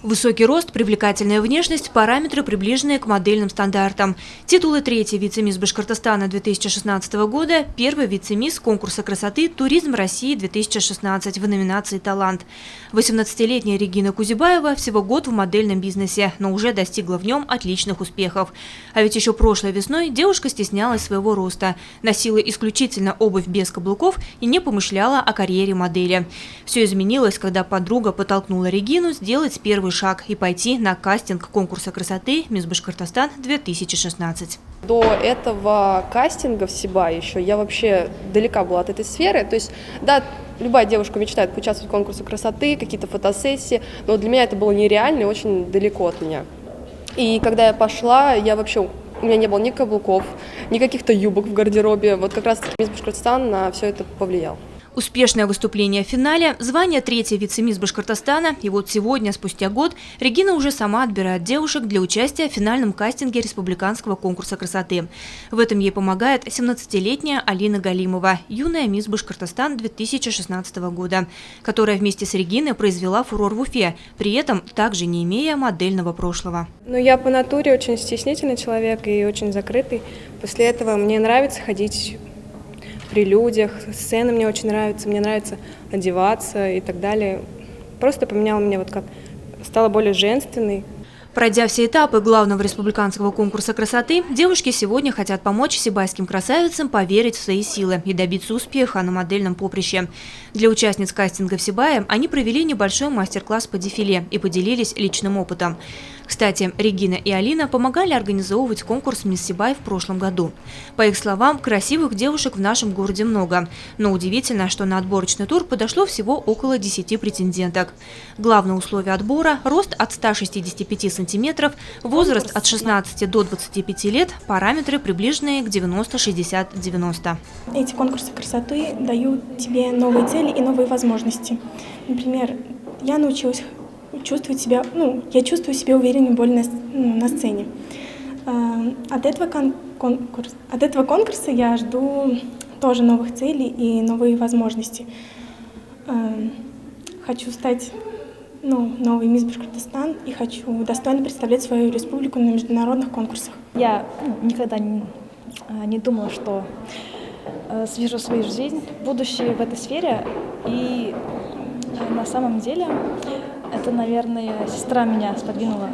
Высокий рост, привлекательная внешность, параметры, приближенные к модельным стандартам. Титулы третьей вице-мисс Башкортостана 2016 года, первый вице-мисс конкурса красоты «Туризм России-2016» в номинации «Талант». 18-летняя Регина Кузибаева всего год в модельном бизнесе, но уже достигла в нем отличных успехов. А ведь еще прошлой весной девушка стеснялась своего роста, носила исключительно обувь без каблуков и не помышляла о карьере модели. Все изменилось, когда подруга подтолкнула Регину сделать первый шаг и пойти на кастинг конкурса красоты «Мисс Башкортостан-2016». До этого кастинга в СИБА еще я вообще далека была от этой сферы. То есть, да, любая девушка мечтает поучаствовать в конкурсе красоты, какие-то фотосессии, но для меня это было нереально и очень далеко от меня. И когда я пошла, у меня не было ни каблуков, ни каких-то юбок в гардеробе. Вот как раз «Мисс Башкортостан» на все это повлиял. Успешное выступление в финале, звание третьей вице-мисс Башкортостана, и вот сегодня, спустя год, Регина уже сама отбирает девушек для участия в финальном кастинге республиканского конкурса красоты. В этом ей помогает 17-летняя Алина Галимова, юная мисс Башкортостан 2016 года, которая вместе с Региной произвела фурор в Уфе, при этом также не имея модельного прошлого. Я по натуре очень стеснительный человек и очень закрытый. После этого мне нравится ходить при людях, сцены мне очень нравятся, мне нравится одеваться и так далее. Просто поменяла меня стала более женственной. Пройдя все этапы главного республиканского конкурса красоты, девушки сегодня хотят помочь сибайским красавицам поверить в свои силы и добиться успеха на модельном поприще. Для участниц кастинга в Сибае они провели небольшой мастер-класс по дефиле и поделились личным опытом. Кстати, Регина и Алина помогали организовывать конкурс «Мисс Сибай» в прошлом году. По их словам, красивых девушек в нашем городе много, но удивительно, что на отборочный тур подошло всего около 10 претенденток. Главное условие отбора – рост от 165 сантиметров, возраст от 16 до 25 лет, параметры, приближенные к 90-60-90. Эти конкурсы красоты дают тебе новые цели и новые возможности. Например, я научилась чувствовать себя, я чувствую себя увереннее более на сцене. От этого конкурса я жду тоже новых целей и новые возможности. Хочу стать новой мисс Башкортостан и хочу достойно представлять свою республику на международных конкурсах. Я никогда не думала, что свяжу свою жизнь, будущее в этой сфере. И на самом деле это, наверное, сестра меня сподвинула,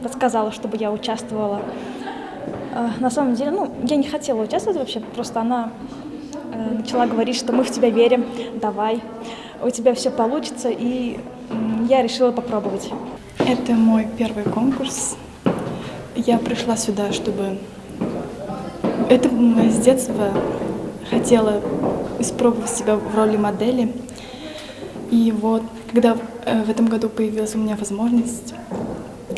подсказала, чтобы я участвовала. На самом деле, я не хотела участвовать вообще, просто она начала говорить, что мы в тебя верим, давай, у тебя все получится, и я решила попробовать. Это мой первый конкурс. Я пришла сюда, чтобы... Это с детства хотела испробовать себя в роли модели. И вот, когда в этом году появилась у меня возможность,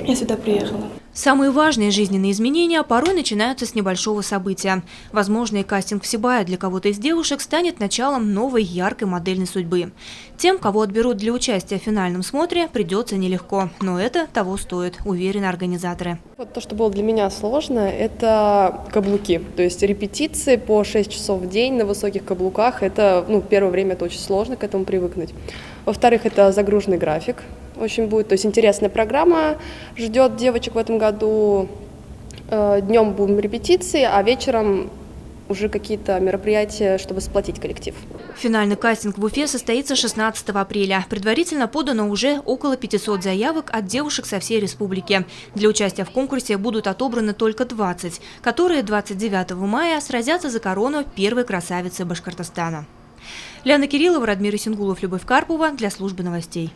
я сюда приехала. Самые важные жизненные изменения порой начинаются с небольшого события. Возможно, и кастинг в Сибае для кого-то из девушек станет началом новой яркой модельной судьбы. Тем, кого отберут для участия в финальном смотре, придется нелегко. Но это того стоит, уверены организаторы. Вот то, что было для меня сложно, это каблуки. То есть репетиции по 6 часов в день на высоких каблуках. Это, первое время это очень сложно к этому привыкнуть. Во-вторых, это загруженный график. Очень будет, то есть интересная программа ждет девочек в этом году. Днем будем репетиции, а вечером уже какие-то мероприятия, чтобы сплотить коллектив. Финальный кастинг в Уфе состоится 16 апреля. Предварительно подано уже около 500 заявок от девушек со всей республики. Для участия в конкурсе будут отобраны только 20, которые 29 мая сразятся за корону первой красавицы Башкортостана. Лиана Кириллова, Радмир Исенгулов, Любовь Карпова для службы новостей.